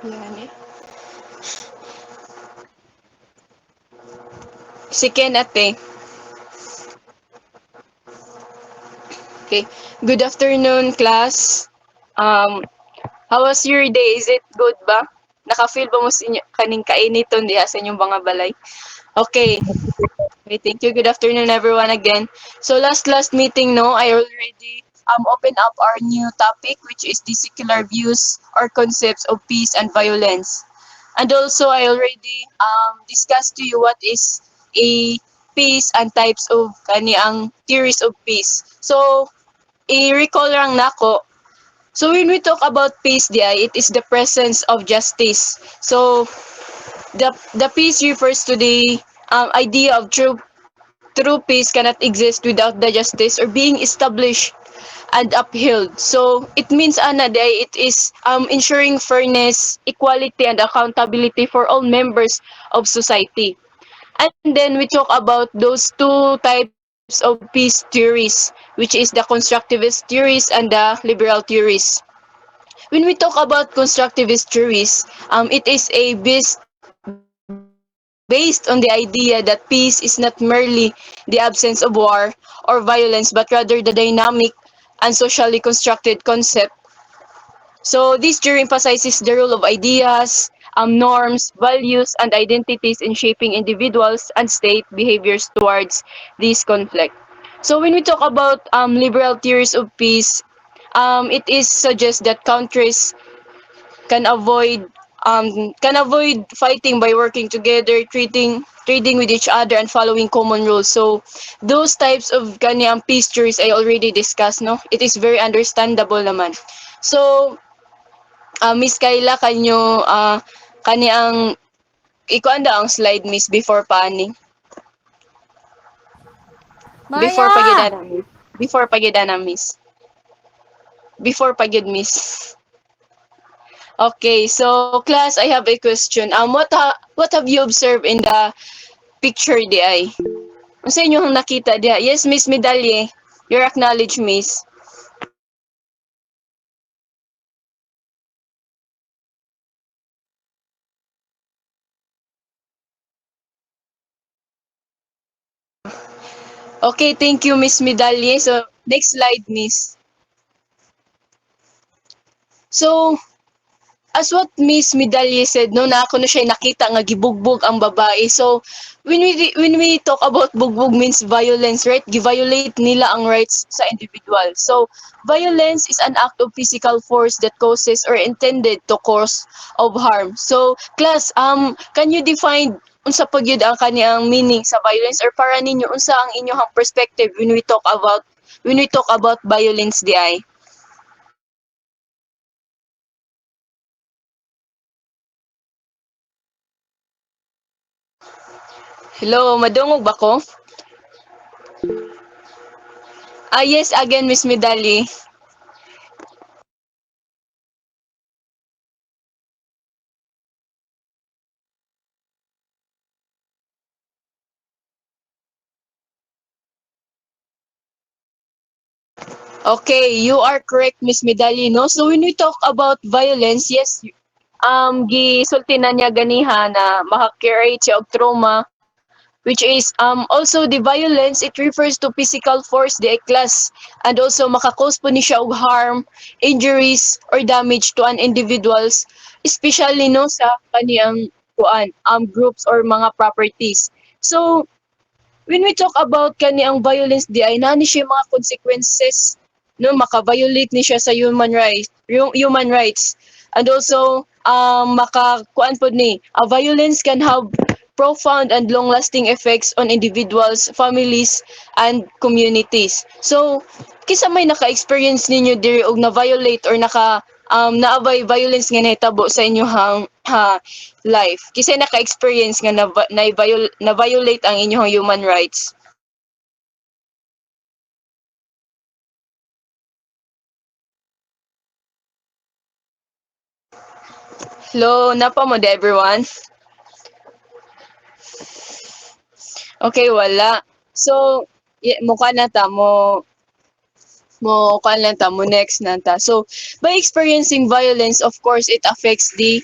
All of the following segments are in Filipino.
Yan eh. Si Ken ate. Okay. Good afternoon, class. Um, how was your day? Is it good ba? Naka-feel ba mo sa inyo, kaning kainiton diha sa inyong mga balay? Okay. Okay, thank you. Good afternoon, everyone again. So last meeting, no, I already opened up our new topic, which is the secular views or concepts of peace and violence. And also, I already discussed to you what is a peace and types of kaniang theories of peace. So, i-recall lang nako. So, when we talk about peace, it is the presence of justice. So, the peace refers to the idea of true peace cannot exist without the justice or being established and upheld. So it means day it is ensuring fairness, equality, and accountability for all members of society. And then we talk about those two types of peace theories, which is the constructivist theories and the liberal theories. When we talk about constructivist theories, it is based on the idea that peace is not merely the absence of war or violence, but rather the dynamic and socially constructed concept. So this theory emphasizes the role of ideas, norms, values, and identities in shaping individuals and state behaviors towards this conflict. So when we talk about liberal theories of peace, it is suggests that countries can avoid fighting by working together, trading with each other, and following common rules. So those types of kaniyang peace theories I already discussed, no? It is very understandable naman. So Miss Kayla, kanyo kaniyang ikuanda ang slide miss before pani. Before Maya! pagidana miss. Before pagidana miss. Before pagid miss. Okay, so class, I have a question. What have you observed in the picture di ay? Unsa inyong nakita diha? Yes, Miss Medalye. Your acknowledge, Miss. Okay, thank you, Miss Medalye. So, next slide, Miss. So, as what Miss Medalye said, no, na ako na siya nakita nga gibugbog ang babae. So, when we talk about bugbog means violence, right? Gi-violate nila ang rights sa individual. So, violence is an act of physical force that causes or intended to cause of harm. So, class, can you define unsa pag yun ang kaniyang meaning sa violence or para ninyo unsa ang inyong perspective when we talk about violence di ay? Hello, madungog ba ko? Yes, again, Miss Medali. Okay, you are correct, Miss Medali, no? So when we talk about violence, yes, gisulti na niya ganiha na maka-create siya og trauma, which is also the violence, it refers to physical force, the class, and also maka-cause po ni siya og harm, injuries, or damage to an individuals, especially no sa kaniyang groups or mga properties. So, when we talk about kaniyang violence di ay nani siya mga consequences, no, maka-violate ni siya sa human rights, and also maka-kuan pod ni violence can have profound and long-lasting effects on individuals, families, and communities. So kisa may naka-experience ninyo diri og na-violate or naabay violence nga nahitabo sa inyong life? Kisay naka-experience nga na-violate ang inyong human rights? Hello, napa mo everyone? Okay, wala. So, mukha na ta mo next na ta. So, by experiencing violence, of course, it affects the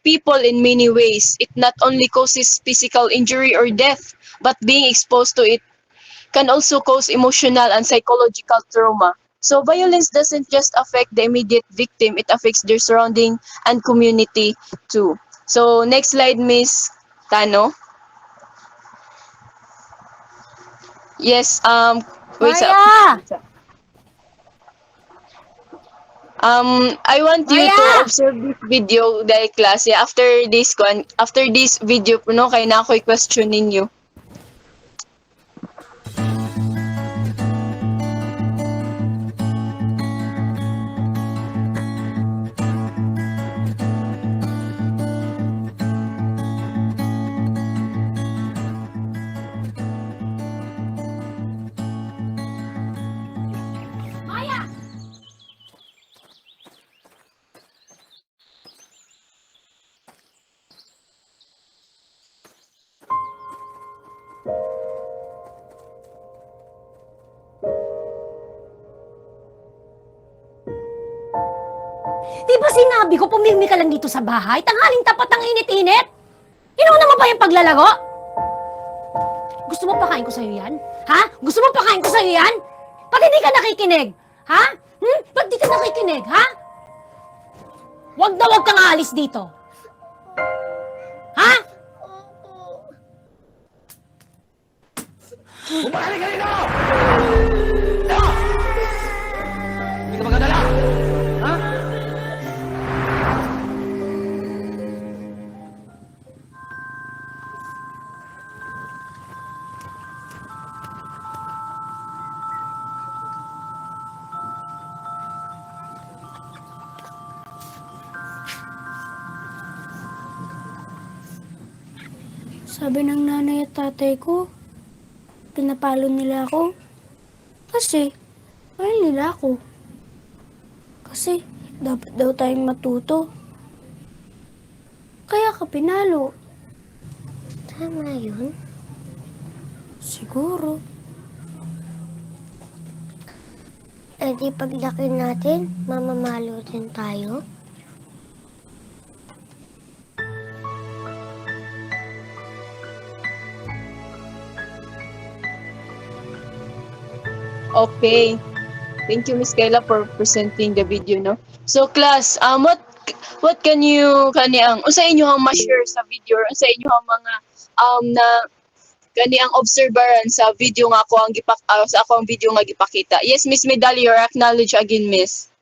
people in many ways. It not only causes physical injury or death, but being exposed to it can also cause emotional and psychological trauma. So violence doesn't just affect the immediate victim, it affects their surrounding and community too. So next slide, Miss Tano. Yes, wait sa Maya! I want you to Maya! observe this video dahil klase after this video no kay na ako'y question ninyo. Maya! Di ba sinabi ko pumilmi ka lang dito sa bahay? Tanghaling tapat ang init-init! Inuuna mo pa yung paglalago? Gusto mo pakain ko sa'yo yan? Ha? Gusto mo pakain ko sa'yo yan? Pag hindi ka nakikinig? Ha? Pag di ka nakikinig, ha? Wag na wag kang aalis dito. Ha? Bumalik ka dito! Ano? Hindi ka magdadala? Ha? Sabi ng nanay at tatay ko, pinapalo nila ako. Kasi, mahal nila ako. Kasi, dapat daw tayong matuto. Kaya ka pinalo. Tama yun. Siguro. Eh di paglaki natin, mamamalo din tayo. Okay. Thank you, Miss Kayla, for presenting the video, no? So, class, what can you kaniyang unsa inyong ma-share sa video, unsa inyong mga na kaniyang obserbaran sa video nga ako ang sa ako ang video nga gipakita. Yes, Miss Medali, you're acknowledge again, Miss.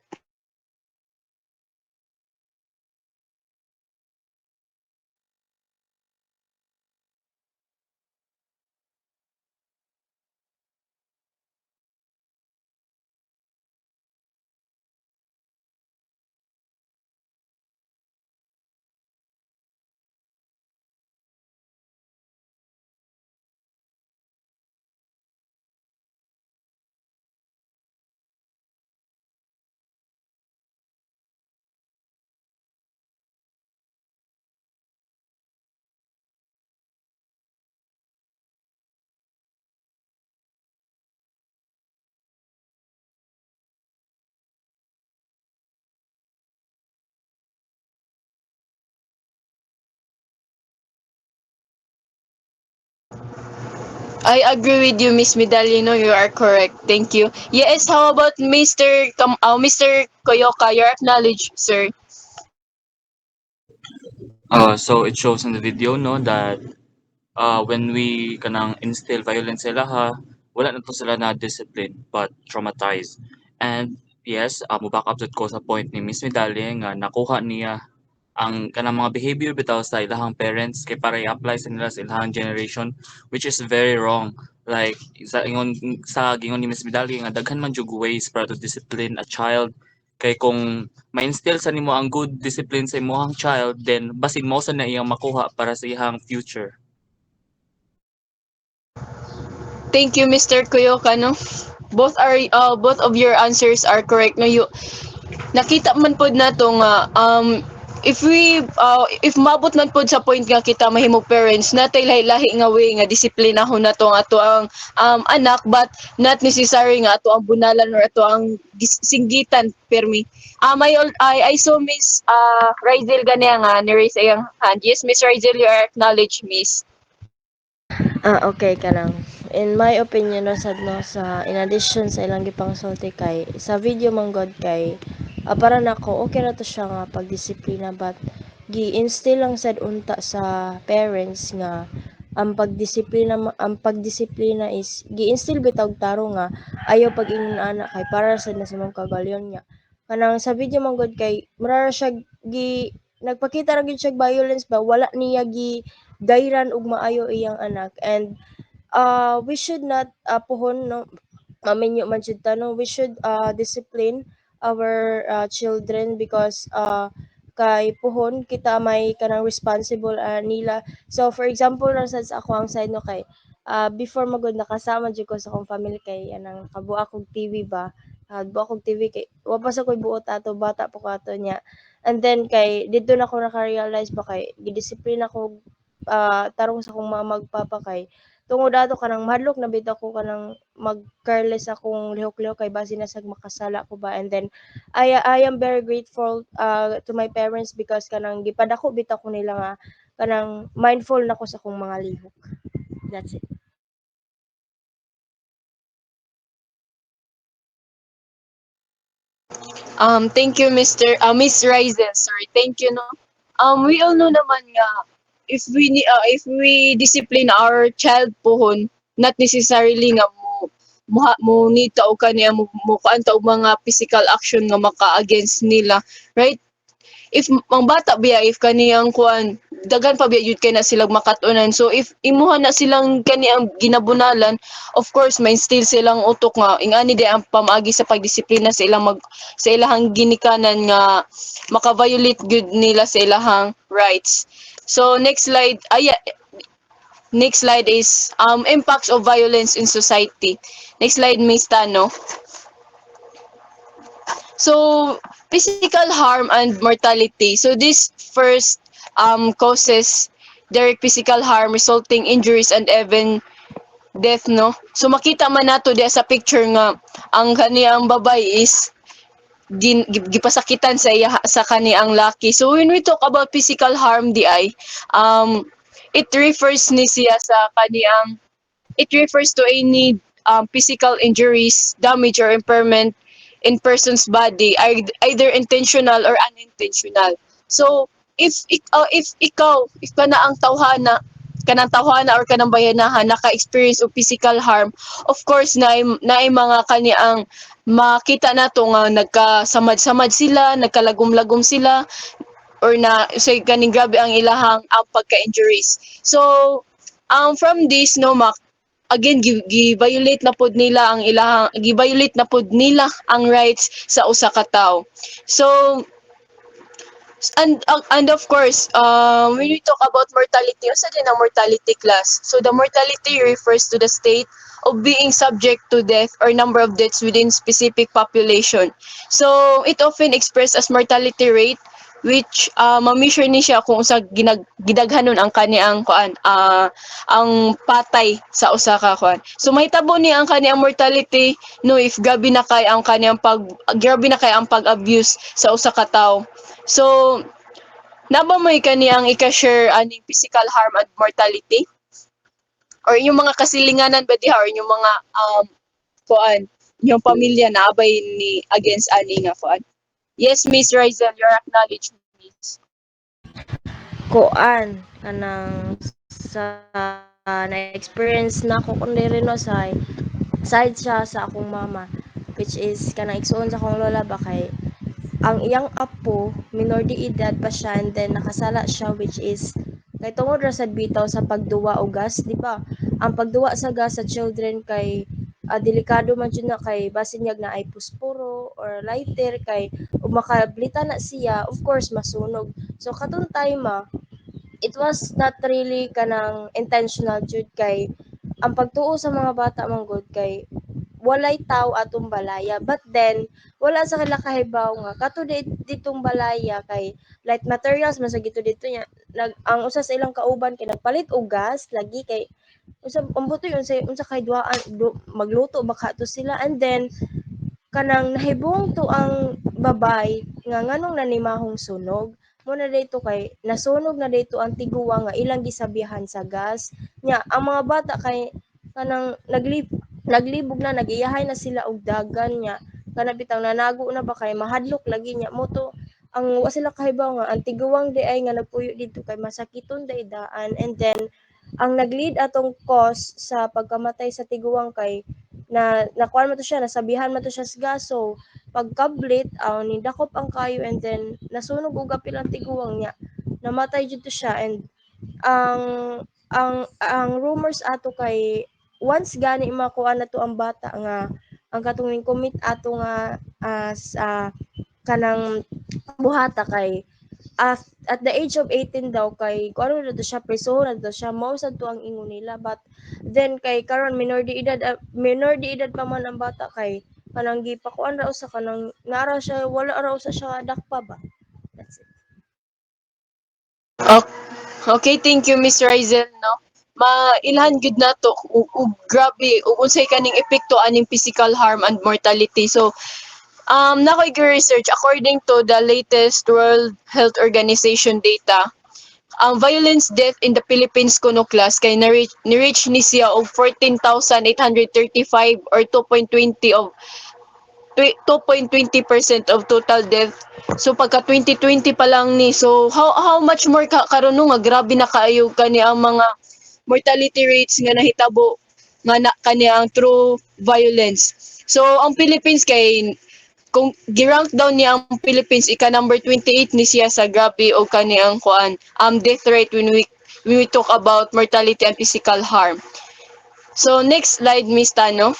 I agree with you, Miss Medalino. You are correct. Thank you. Yes, how about Mr. Koyoka? You're acknowledged, sir. So it shows in the video no that when we kanang instill violence sa ilaha, wala na to sila na discipline but traumatized. And yes, mo back up ko sa point ni Miss Medalye nga nakuha niya ang kanang mga behavior bitaw sa ilahang parents kay para i-apply sa nila sa ilahang generation, which is very wrong. Like sa gingon ni Miss Medalye nga daghan man jud ways para to discipline a child, kay kung ma-instill sa nimo ang good discipline sa imong child, then basin mo sa na iyang makuha para sa iyang future. Thank you, Mr. Koyoka, no? Both of your answers are correct, no? Nakita man pod nato nga if mabot man pod sa point nga kita mahimong parents natay lahi-lahi nga way nga disiplinahon nato ang ato ang anak, but not necessary nga ato ang bunalan or ato ang singgitan permi. I saw Miss Rizel ganiya nga ni-raise iyang hand. Yes, Miss Rizel, you are acknowledged, Miss. Okay ka lang. In my opinion, no, sad no, sa in addition sa ilang gipangsulti kay sa video manggod kay para nako okay ra to siya nga pagdisiplina, but gi-instill lang sad unta sa parents nga ang pagdisiplina is gi-instill bitaw taro nga ayaw pag ingon anak kay para sad na sa mong kagalyon niya. Kanang sa video manggod kay mura siya nagpakita ra gyud siya violence ba, wala niya dayran og maayo iyang anak, and we should not puhon no maminyo man jud ta, no, we should discipline our children because kay puhon kita may kanang responsible nila. So for example ra sad sa ako ang side no kay before magud nakasama jud ko sa akong family kay anang kabuo akong TV ba, buo akong TV kay wa pa sa koy buot ato, bata pa ko ato niya, and then kay dito na ko naka-realize ba kay gidisiplina ko tarong sa akong mga magpapa kay tungod ato kanang madlok na bitaw ko kanang mag-careless akong lihok-lihok kay base na sag makasala ko ba, and then I am very grateful to my parents because kanang gipadako bitaw ko nila nga kanang mindful na ko sa akong mga lihok. That's it. Thank you, Miss Rizel. Sorry, thank you, no. We all know naman nga, if we discipline our child pohon, not necessarily nga mo need ta o kaniya mo kaanta og mga physical action nga maka-against nila, right? If ang bata biya, if kaniyang kuan dagan pa biya yun kay na silang makatunan, so if imuha na silang kaniyang ginabunalan, of course may still silang utok nga ingani di ang pamaagi sa pagdisiplina sa ilahang ginikanan nga maka-violate good nila sa ilahang rights. So next slide is impacts of violence in society. Next slide, Miss Tano. So, physical harm and mortality. So, this first causes direct physical harm resulting injuries and even death, no? So, makita man nato diya sa picture nga ang kaniyang babay is gipasakitan sa kaniyang laki. So, when we talk about physical harm it refers ni siya sa kaniyang it refers to any physical injuries, damage or impairment in person's body, either intentional or unintentional. So if kana ang tawhana or kanang bayanahan naka-experience of physical harm, of course na mga kaniang makita nato nga nagkasamad-samad sila, nagkalagom-lagom sila, or na say kaning grabe ang ilahang pagka-injuries. So from this no again gi-violate na pod nila ang rights sa usa ka tawo. So and of course when we talk about mortality, usa din ang mortality class. So the mortality refers to the state of being subject to death or number of deaths within specific population. So it often expressed as mortality rate, which ma-measure ni siya kung usa gidaghanon ang kaniang ang patay sa usa ka kuan. So mahitabo ni ang kaniang mortality no if grabe na kay ang pag-abuse sa usa ka tawo. So naba may kaniyang ika-share aning physical harm and mortality, or yung mga kasilinganan ba diha, or yung mga yung pamilya na abay ni against ani nga kuan. Yes, Miss Rizel, your acknowledgement, Miss. Kuan kanang sa na-experience na ko kundi rin no side siya sa akong mama, which is kanang igsoon sa akong lola ba kay ang iyang apo minor de edad pa siya, and then nakasala siya, which is kay tungod ra sad bitaw sa pagduwa og gas, di ba? Ang pagduwa sa gas sa children kay delikado man jud na kay basin niya na ay pusporo or lighter kay ug makablita na siya, of course masunog. So katong time it was not really kanang intentional jud kay ang pagtuo sa mga bata man gud kay walay tao atong balaya. But then wala sa kila kahibaw nga kato ditong balaya kay light materials man sa dito nya ang usa sa ilang kauban kay nagpalit og gas lagi kay ang buto yun sa unsa kay duaan magluto baka to sila, and then kanang nahibong to ang babay nga nganong nanimahong sunog mo na dayto kay nasunog na dayto ang tiguwa nga ilang gisabihan sa gas nya ang mga bata kay kanang naglibog na nagiyahay na sila og dagan nya kana bitaw nanago na ba kay mahadlok lagi nya mo to ang wa sila kahibaw nga ang tiguwang di ay nga nagpuyo dito kay masakiton daidaan, and then ang nag-lead atong cause sa pagkamatay sa tiguwang kay na nakuan mo to siya, nasabihan mo to siya sa gas. So pagkablit ang nidakop ang kayo, and then nasunog og pilang tiguwang niya namatay jud to siya. And ang ang rumors ato kay once gani makuha na to ang bata nga ang katong commit ato nga sa kanang buhata kay at the age of 18 daw kay kung ano na to siya preso na to siya mo sad to ang ingon nila, but then kay karon minor de edad pa man ang bata kay kanang gipakuan raw sa kanang nara siya wala raw sa siya dakpa ba. That's it. Okay, thank you Miss Rizel, no. Mailhan gud nato ug grabe ug unsay kaning epekto aning physical harm and mortality. So nakoy research according to the latest World Health Organization data, ang violence death in the Philippines kuno class kay ni-reach ni siya og 14,835 or 2.20% of total death. So pagka 2020 pa lang ni, so how much more karon nga grabe na kaayo kani ang mga mortality rates nga nahitabo nga kani ang true violence. So ang Philippines kay kung girank down niya ang Philippines ika number 28 ni siya sa grabe o kani ang kuan death rate when we talk about mortality and physical harm. So next slide Miss Tano.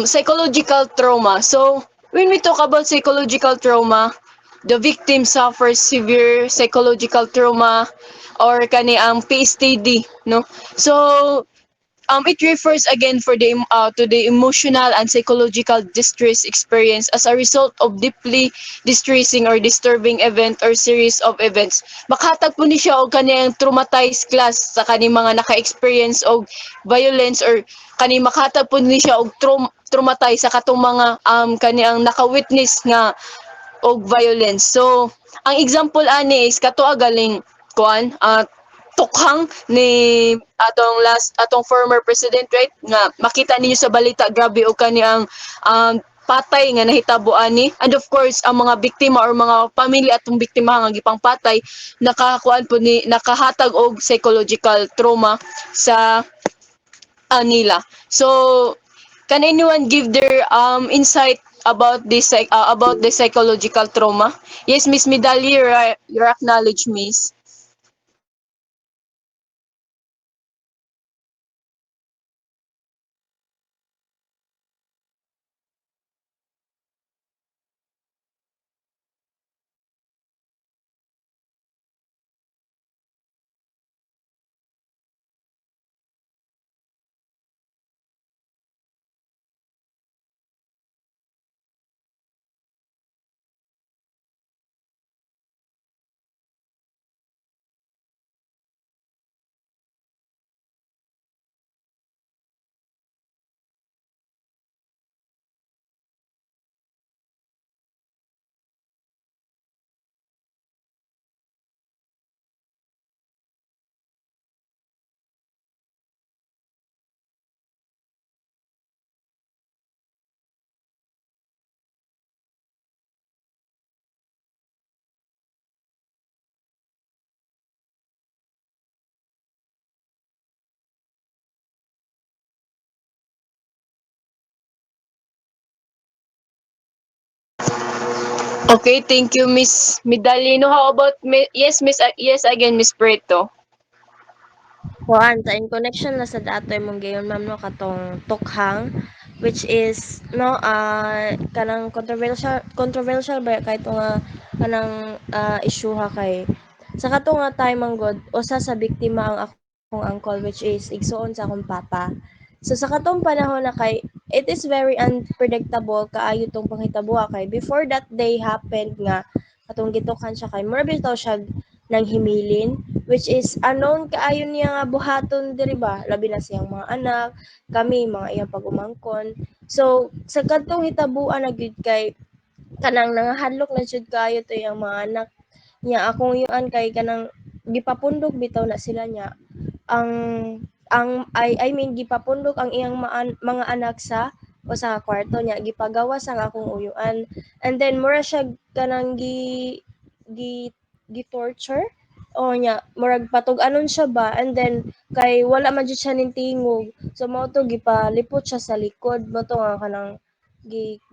Psychological trauma. So, when we talk about psychological trauma, the victim suffers severe psychological trauma or kani ang PSTD, no? So, it refers again to the emotional and psychological distress experience as a result of deeply distressing or disturbing event or series of events. Makahatag po ni siya og kaniyang traumatized class sa kani mga naka-experience og violence, or kani makahatag po ni siya og traumatized sa katong mga kaniyang naka-witness nga og violence. So, ang example ani is kato galing kuan tukhang ni atong former president, right, nga makita ninyo sa balita grabe og kaniyang patay nga nahitabo ani, and of course ang mga biktima or mga pamilya atong biktima nga gipang patay nakakuan po ni nakahatag og psychological trauma sa nila. So can anyone give their insight about the psychological trauma? Yes, Miss Medali, your acknowledge, Miss. Okay, thank you, Miss Medalino. How about yes again, Miss Preto. Kuan ta in connection na sa datoy mong gayon ma'am no katong tukhang which is no kanang controversial ba kay nga kanang issue ha kay sa kato nga time ang god usa sa biktima ang akong uncle, which is igsuon sa akong papa. So sa katong panahon na kay it is very unpredictable kaayo tong panghitabuha kay before that day happened nga katong gitukan siya kay mura bitaw siya nang himilin, which is unknown kaayo niya nga buhaton diri ba, labi na siyang mga anak, kami mga iyang pag-umangkon. So sa kadtong hitabuan na gyud kay kanang nangahadlok na jud kayo to yung mga anak niya akong yuan kay kanang gipapundok bitaw na sila niya ang I mean gipapundok ang iyang mga anak sa o sa kwarto niya gipagawas ang akong uyuan, and then mura siya kanang gi torture o niya murag patug-anon siya ba, and then kay wala man jud siya ning tingog, so mao to gipalipot siya sa likod mo to nga kanang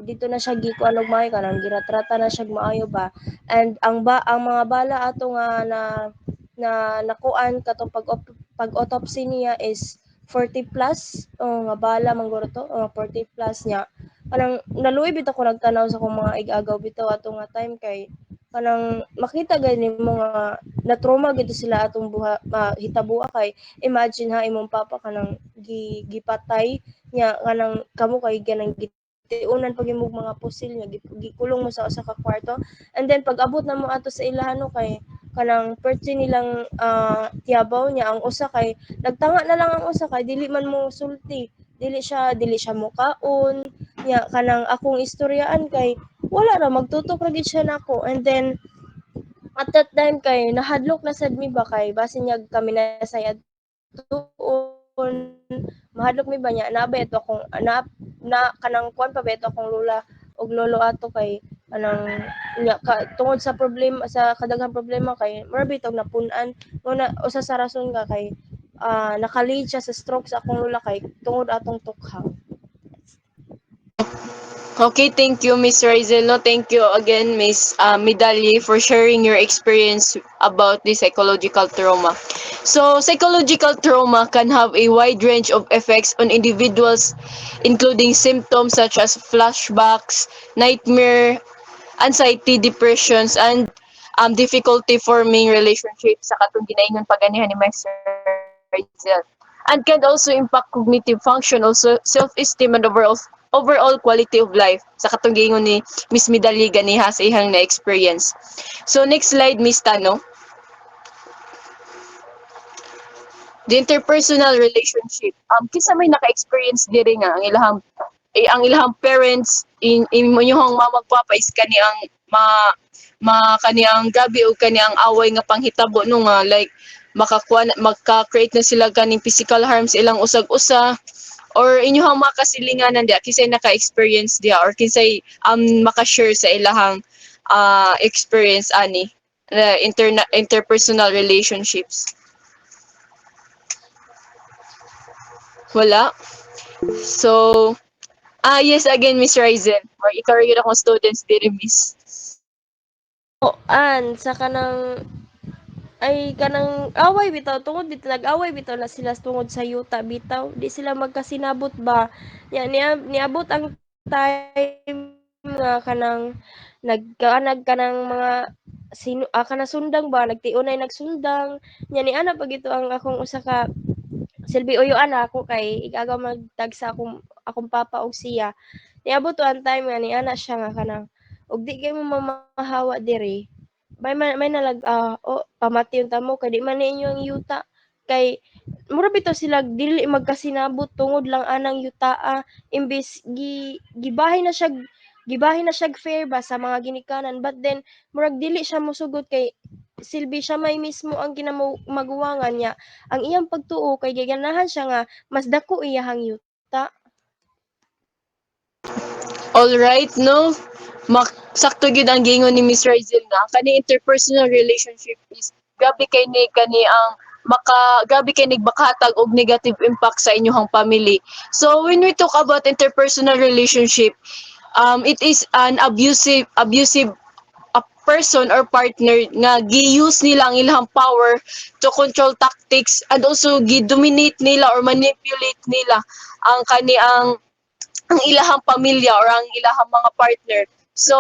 dito na siya gikuan og maayo kanang giratrata na siya maayo ba, and ang mga bala ato nga na nakuan katong pag-autopsy niya is 40 plus nga bala mangguro to 40 plus niya kanang naluoy bitaw ko nagtanaw sa akong mga igagaw bitaw ato nga time kay kanang makita gani mo nga na trauma gid sila atong hitabuha kay imagine ha imong papa kanang gipatay niya kanang kamo kay ganang tiunan pag imong mga pusil niya gikulong mo sa usa ka kwarto, and then pag abot na mo ato sa ilahano kay kanang perti nilang tiyabaw niya ang usa kay nagtanga na lang ang usa kay dili man mo sulti, dili siya mukaon niya kanang akong istoryaan kay wala ra magtutok ra gid siya nako, and then at that time kay nahadlok na sad mi ba kay basin niya kami na sayad tuon mahadlok mi ba niya naabay ato akong na kanang kuan pa beto akong lola og lolo ato kay kanang nya tungod sa problema sa kadaghang problema kay mura bitaw napun-an una usa sa rason nga kay nakalead siya sa stroke sa akong lola kay tungod atong tukhang. Okay, thank you, Miss Rizel. No, thank you again, Miss Medalye, for sharing your experience about the psychological trauma. So, psychological trauma can have a wide range of effects on individuals, including symptoms such as flashbacks, nightmare, anxiety, depressions, and difficulty forming relationships sa katong ginaingon paganihan ni Miss Rizel. And can also impact cognitive function, also self-esteem, and overall quality of life sa katong giingon ni Miss Medalye ganiha sa ihang na-experience. So next slide, Miss Tano. The interpersonal relationship. Kinsa may naka-experience diri nga ang ilahang parents inyong mama papa is kaniang kaniang gabi o kaniang away nga panghitabo no nga like maka-create na sila kaning physical harms ilang usag-usa, or inyong makasilinganan diya kinsay naka-experience diya or kinsay maka-share sa ilahang experience ani interpersonal relationships. Wala. So yes again, Miss Rizel, or ikaw rin akong students diri, Miss. Sa kanang kanang away bitaw tungod bitaw nag-away bitaw na sila tungod sa yuta bitaw di sila magkasinabot ba niabot ang time nga kanang nagkaanag kanang mga kanang sundang ba nagtiunay nagsundang nya ni ana pag ito ang akong usa ka silbi uyuan ako kay igagaw magtag sa akong papa og siya niabot to ang time nga ni ana siya nga kanang og di kay mo mamahawa diri may nalag pamati yung tamo kay di man ninyo ang yuta kay mura bitaw sila dili magkasinabot tungod lang anang yutaa imbis gibahin na siya fair ba sa mga ginikanan, but then murag dili siya mosugot kay silbi siya may mismo ang kinamaguwangan niya ang iyang pagtuo kay giganahan siya nga mas dako iyahang yuta. All right, no? Sakto gid ang gingon ni Miss Rizel nga kani interpersonal relationship is gabi kay ni gabi kay nagmakatag og negative impact sa inyong family. So when we talk about interpersonal relationship, it is an abusive a person or partner nga gi-use nila ang ilang power to control tactics, and also gi-dominate nila or manipulate nila ang ilahang pamilya or ang ilahang mga partner. So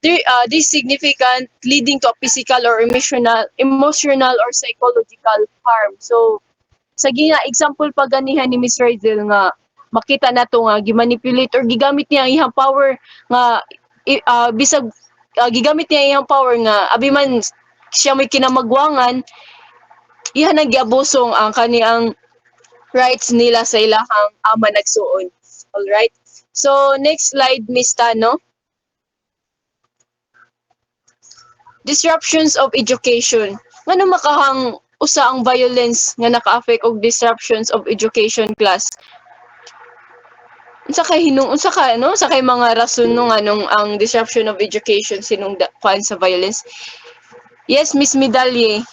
this significant leading to a physical or emotional or psychological harm. So sa gina example pa ganihan ni Miss Rizel nga makita nato nga gimanipulate or gigamit niya ang iyang power nga bisag gigamit niya ang iyang power nga abi man siya may kinamagwangan, iyan ang giabusong ang kaniyang rights nila sa ilahang ama nagsuon. Alright? So, next slide, Miss Tano. Disruptions of education. Ngano makahang usa ang violence nga naka-affect og disruptions of education class? Unsa kay mga rason nung anong ang disruption of education sinong kuan sa violence? Yes, Miss Medalye.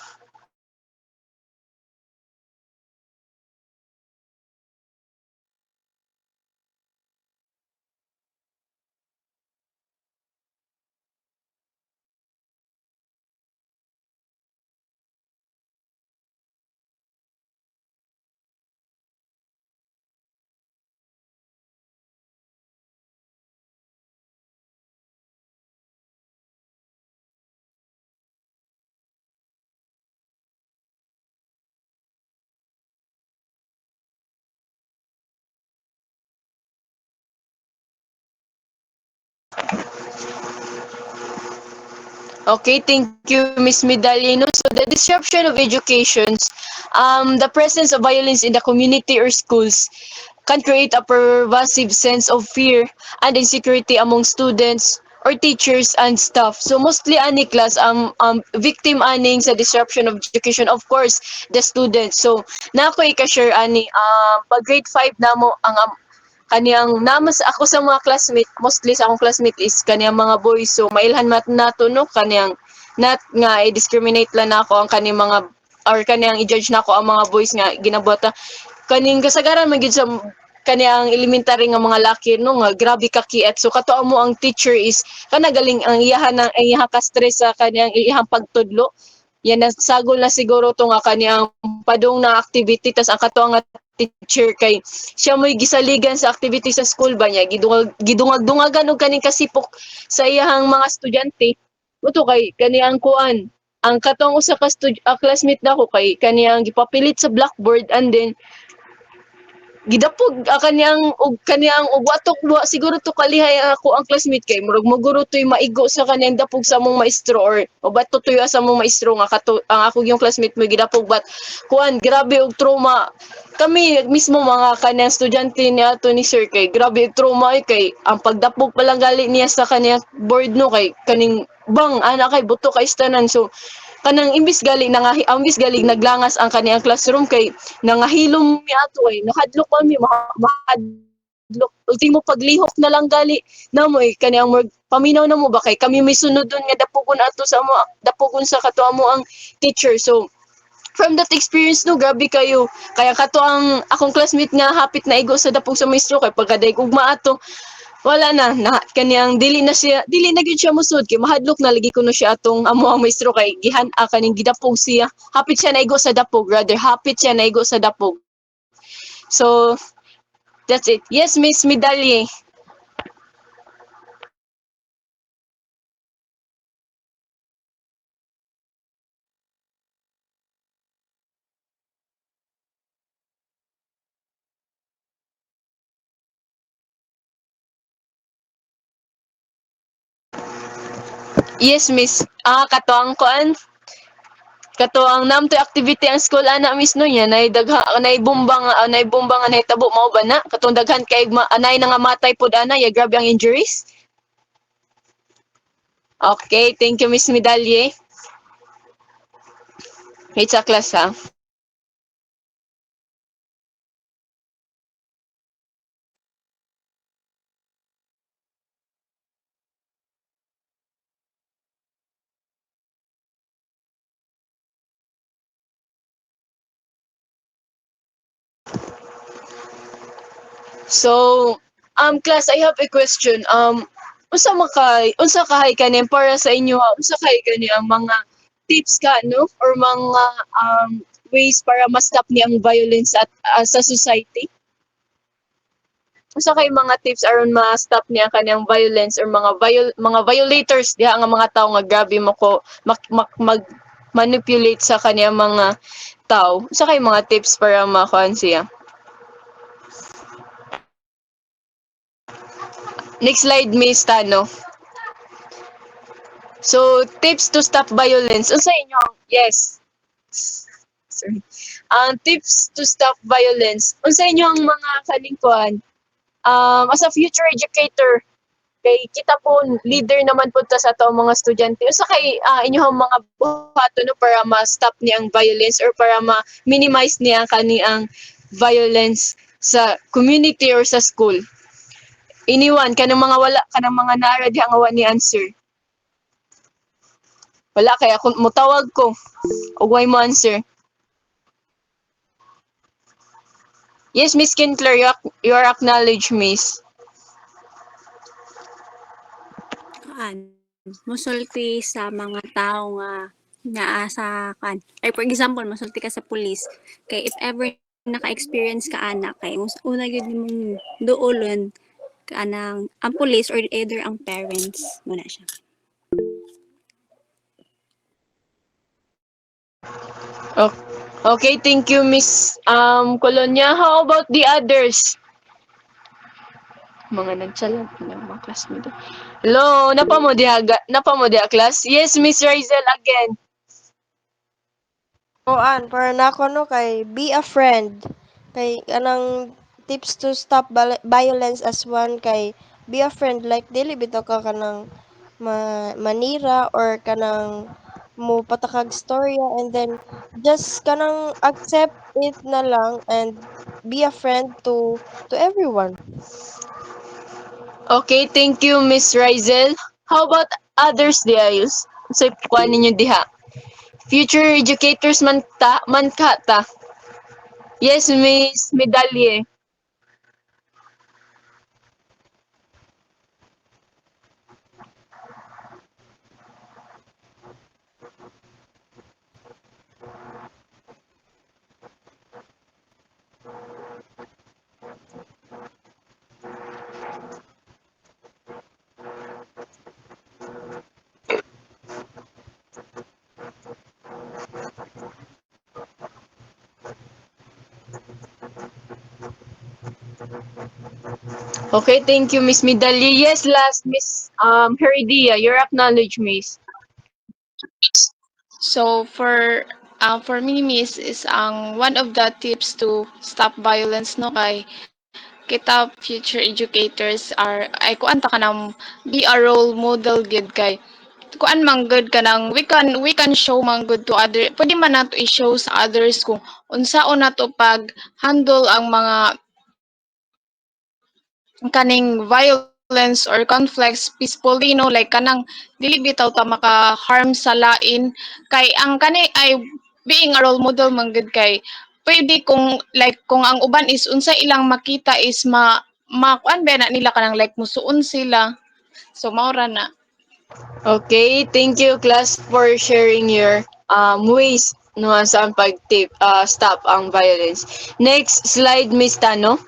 Okay, thank you, Ms. Medallino. So the disruption of educations, the presence of violence in the community or schools can create a pervasive sense of fear and insecurity among students or teachers and staff. So mostly ani class victim aning sa disruption of education, of course, the students. So na ako i-share ani pag grade 5 namo ang kaniyang namas ako sa mga classmate, mostly sa akong classmate is kaniyang mga boys. So mailhan mat nato no kaniyang not nga i-discriminate lang nako ang kaniyang mga or kaniyang i-judge nako ang mga boys nga ginabuta kaning kasagaran man gyud sa kaniyang elementary nga mga laki no nga grabe ka kiat. So katuo mo ang teacher is kanagaling ang iyahan ka stress sa kaniyang iyahang pagtudlo. Yan nasagol na siguro to nga kaniyang padung na activity tas ang katuo nga teacher kay siya mo'y gisaligan sa activity sa school ba niya gidungag-dungagan og kaning kasipok sa iyahang mga estudyante uto kay kaniyang kuan ang katong usa ka classmate nako kay kaniyang gipapilit sa blackboard and then gidapog kaniyang watok siguro to kalihay ako ang classmate kay murag moguro toy maigo sa kaniyang dapog sa among maestro or bato toy sa among maestro nga ang ako yung classmate mo gidapog but kuan grabe og trauma kami mismo mga kaniyang estudyante ni ato ni sir kay grabe og trauma kay ang pagdapog pa lang gali niya sa kaniyang board no kay kaning bang ana kay buto kay tanan. So kanang imbis galing naglangas ang kaniyang classroom kay nangahilom mi ato ay nakadlok kami mahadlok ultimo paglihok na lang gali na mo kaniyang paminaw na mo ba kay kami may sunod doon nga dapogon ato sa mo dapogon sa kato mo ang teacher. So from that experience no grabe kayo kaya kato ang akong classmate nga hapit na igo sa dapog sa maestro kay pagkadaig ugma ato wala na kaniyang dili na gyud siya musud kay mahadlok na lagi kuno siya atong amo ang maestro kay gihan-a kaning gidapog siya hapit siya naigo sa dapog so that's it. Yes, Miss Medalye. Yes, Miss. Kato ang namto activity ang school ana Miss no nya nay bumbang nga nahitabo mao ba na katong daghan kay anay na nga matay pud ana ya grabe ang injuries. Okay, thank you Miss Medalye. Wait sa class ha. So, class, I have a question. Unsa kahay kanin para sa inyo, unsa kahay kani ang mga tips ka no or mga ways para ma-stop ni ang violence sa society? Unsa kay mga tips aron ma-stop niya kaniyang violence or mga violators diha nga mga tawo nga grabe mo ko mag manipulate sa kaniyang mga tao, sa kay mga tips para makuan siya. Next slide, Miss Tano. So, tips to stop violence. Unsa inyo? Yes. Sorry. Ang tips to stop violence. Unsa inyo ang mga kalingkuhan? As a future educator, kay kita po leader naman po ta sa ato mga estudyante. Unsa kay inyong mga buhaton no para ma-stop niya ang violence or para ma-minimize niya ang kaniang violence sa community or sa school? Iniwan kanang mga wala kanang mga naara diha nga wa ni answer. Wala kaya kung mutawag ko ug way mo answer. Yes, Miss Kintler, you are acknowledged, Miss. Mosulti sa mga tao nga naa sa kan. Like for example, mosulti ka sa police. Kay if ever naka-experience ka ana kay una gyud mong duolon kanang ang police or either ang parents mo na siya. Okay, thank you, Miss Colonia. How about the others? Mga nagsalag ng mga classmate. Hello, napa mo diha class? Yes, Miss Rizel again. Kuan, para nako no kay be a friend. Kay anang tips to stop violence as one kay be a friend like dili bitaw ka kanang manira or kanang mo patakag storya and then just kanang accept it na lang and be a friend to everyone. Okay, thank you, Miss Rizel. How about others diha? Sa kuan ninyo diha? Future educators man ka ta. Yes, Miss Medalye. Okay, thank you, Miss Medalye. Yes, last, Miss Heridia, you're acknowledged, Miss. So for me miss is ang one of the tips to stop violence no kay kita future educators are ay kuan ta kanang be a role model gid kay kuan man good kanang we can show man good to other pwede man nato i-show sa others kung unsaon nato pag handle ang mga kaning violence or conflicts peacefully no like kanang dili bitaw ta maka harm sa lain kay ang kani ay being a role model man gud kay pwede kung like kung ang uban is unsa ilang makita is makuan ba na nila kanang like musuon sila so maura na. Okay, thank you, class, for sharing your ways no sa stop ang violence. Next slide, Miss Tano.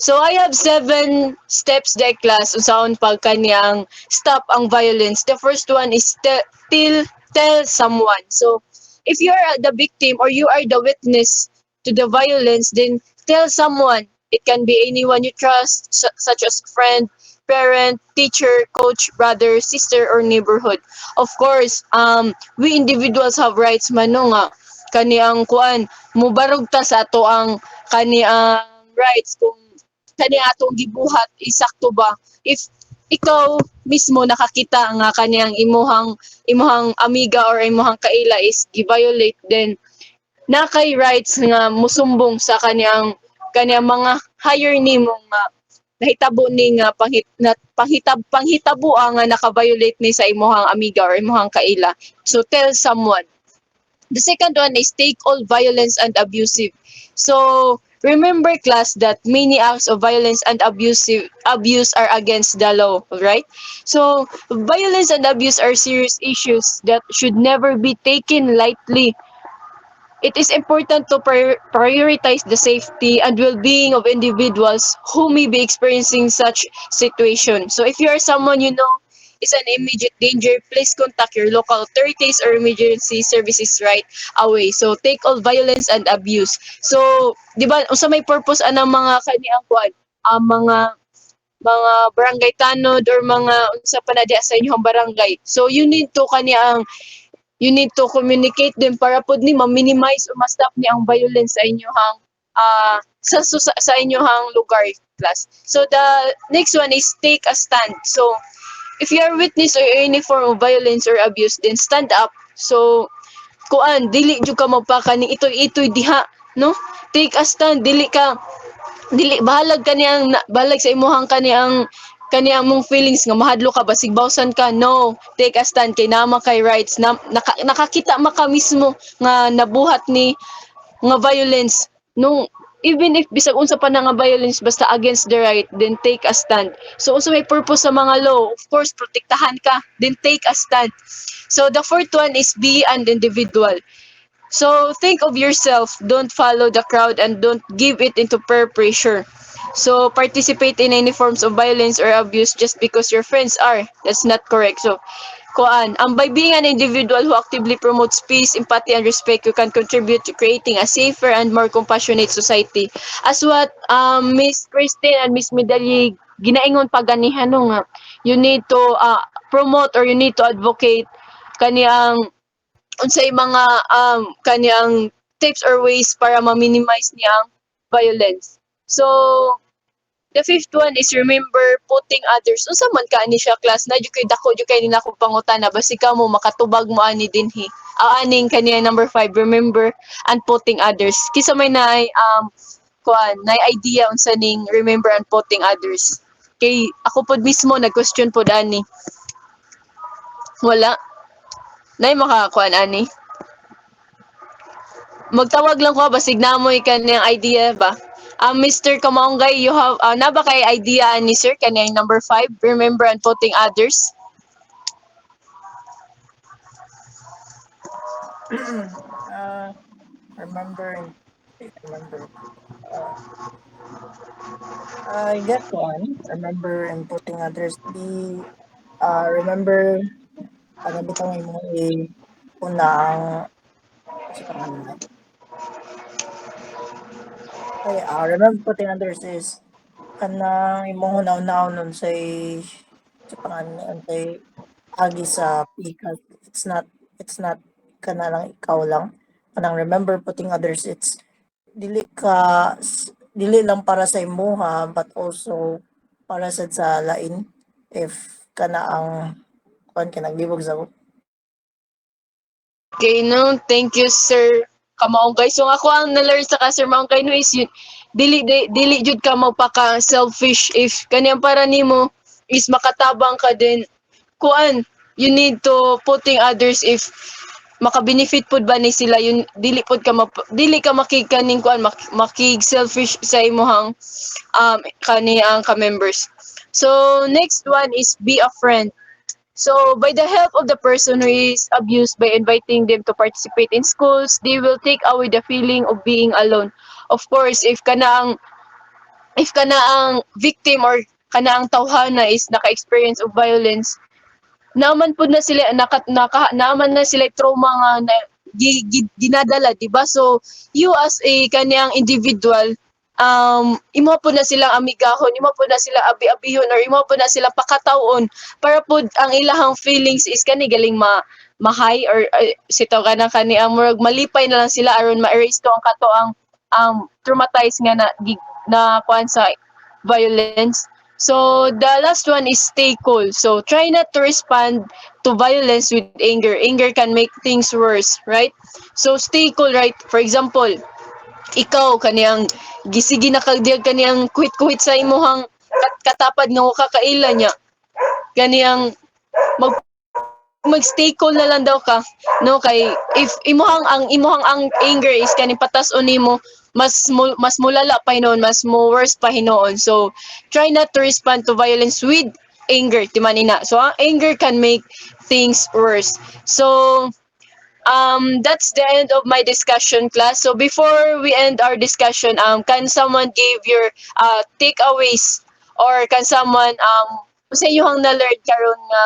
So I have 7 steps the class usaon pag kaniyang stop ang violence. The first one is tell someone. So if you are the victim or you are the witness to the violence, then tell someone. It can be anyone you trust, such as friend, parent, teacher, coach, brother, sister, or neighborhood. Of course, we individuals have rights man no nga kaniyang kuan mubarog ta sa ato ang kaniyang rights kung kani atong gibuhat isakto ba if ikaw mismo nakakita nga kaniyang imuhang amiga or imuhang kaila is gi-violate then na kay rights nga musumbong sa kaniyang mga higher nimo nga nahitabo ni nga panghitabo nga naka-violate ni sa imuhang amiga or imuhang kaila. So tell someone. The second one is take all violence and abusive. So remember, class, that many acts of violence and abuse are against the law, right? So violence and abuse are serious issues that should never be taken lightly. It is important to prioritize the safety and well-being of individuals who may be experiencing such situation. So if you are someone you know is an immediate danger, please contact your local authorities or emergency services right away. So take all violence and abuse. So, di ba, unsa may purpose anang mga kaniang kuan, mga barangay tanod or mga unsa pa na diha sa inyong barangay. So you need to communicate din para pud ni ma-minimize o ma-stop ni ang violence sa inyong sa inyong lugar class. So the next one is take a stand. So if you are witness or any form of violence or abuse, then stand up. So kuan dili jud ka magpaka ni itoy diha, no? Take a stand, dili bahalag bahalag sa imuhang kaniyang mong feelings nga mahadlo ka basig bawsan ka. No, take a stand kay nama kay rights na, nakakita maka mismo nga nabuhat ni nga violence, no, even if bisag unsa pa na nga violence basta against the right, then take a stand. So unsa may purpose sa mga law, of course protektahan ka, then take a stand. So the fourth one is be an individual. So think of yourself, don't follow the crowd and don't give it into peer pressure. So participate in any forms of violence or abuse just because your friends are. That's not correct. So by being an individual who actively promotes peace, empathy, and respect, you can contribute to creating a safer and more compassionate society. As what Miss Christine and Miss Medali ginaingon paganihan no nga, you need to promote or you need to advocate kaniyang unsay mga kaniyang tips or ways para ma-minimize niya ang violence. So the fifth one is remember putting others. Unsa man ka ani siya class na jud kay dako jud kay nako pangutana basi ka mo makatubag mo ani dinhi. Aning kaniya number 5, remember and putting others. Kisa may nay idea unsa ning remember and putting others. Kay ako pod mismo nag-question pod ani. Wala. Nay makakuan ani. Magtawag lang ko basig namoy kaniyang idea ba. Mr. Kamaonggay, you have na ba kay idea ani sir kaniyang number 5, remember and putting others? Remember. Uh, I get one. Remember and putting others. Remember, ano bitaw mo una ang sa pangalan. Okay, remember putting others is kanang imong hunaw-hunaw nun sa pangalan say agi sa pikas. It's not kana lang ikaw lang. Kanang remember putting others, it's dili dili lang para sa imuha but also para sa lain if kana ang kuan ka naglibog sa Okay, no, thank you sir Kamaonggay. So ako ang na-learn sa ka sir Maonggay no is yun, dili jud ka magpaka selfish if kaniyang para nimo is makatabang ka din. Kuan, you need to putting others if maka-benefit pud ba ni sila yun, dili ka makikaning kuan makig selfish sa imong kaniyang ka-members. So next one is be a friend. So by the help of the person who is abused, by inviting them to participate in schools, they will take away the feeling of being alone. Of course, if kana ang victim or kana ang tawhana is naka-experience of violence, naman pud na sila naman na sila trauma nga ginadala, di ba? So you as a kaniyang individual, imo po na silang amigahon, imo po na sila abi-abihon or imo po na sila pakatawon para po ang ilahang feelings is kani galing mahay or sitaw ka na kani ang murag malipay na lang sila aron ma-erase to ang kato ang traumatized nga na kuan sa violence. So the last one is stay cool. So try not to respond to violence with anger. Anger can make things worse, right? So stay cool, right? For example, ikaw kaniyang gisigi na kagdiag kaniyang kuhit-kuhit sa imuhang katapad nga kakaila niya. Kaniyang mag-stay cool na lang daw ka, no, kay if imuhang ang anger is kaning patas-on nimo, mas mulala pa hinuon, mas mo worse pa hinuon. So try not to respond to violence with anger, timanina. So ang anger can make things worse. So that's the end of my discussion, class. So before we end our discussion, can someone give your takeaways or can someone sa iyohang na-learn karon nga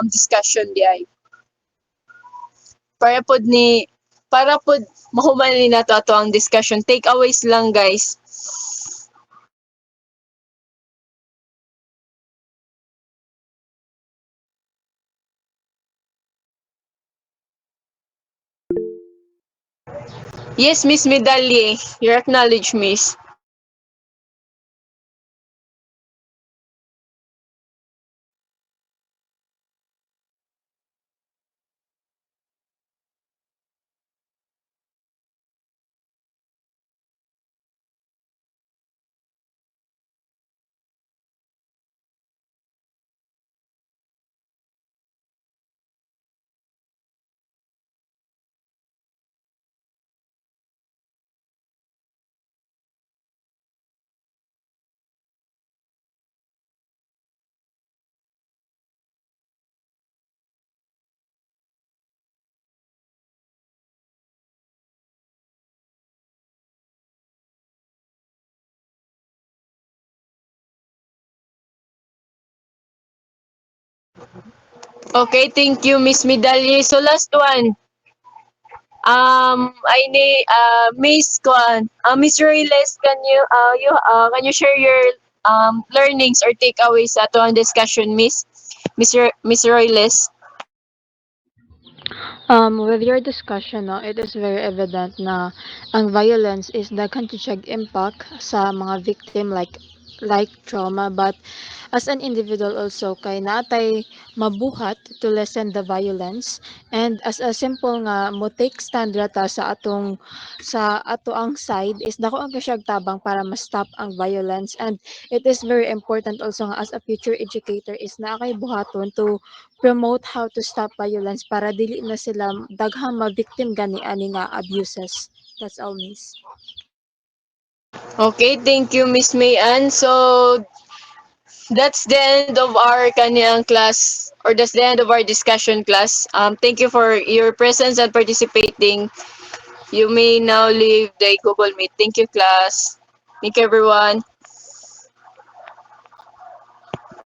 discussion di ay. Para pod mahuman ni nato ato ang discussion. Takeaways lang guys. Yes, Miss Medalye. You're acknowledged, Miss. Okay, thank you, Miss Medalye. So last one. I need Miss Kwan. Miss Royles, can you share your learnings or takeaways sa ato ang discussion, Miss? Miss Royles? With your discussion, no, it is very evident na ang violence is daghan siya impact sa mga victim like trauma, but as an individual also kay natay mabuhat to lessen the violence, and as a simple nga mo take stand rata sa ato ang side is dako ang kasyag tabang para ma-stop ang violence. And it is very important also nga as a future educator is na kay buhaton to promote how to stop violence para dili na sila daghang ma-victim gani ani nga abuses. That's all, miss. Okay, thank you, Miss Mayan. So that's the end of our kaniyang class, or that's the end of our discussion class. Thank you for your presence and participating. You may now leave the Google Meet. Thank you, class. Thank you, everyone.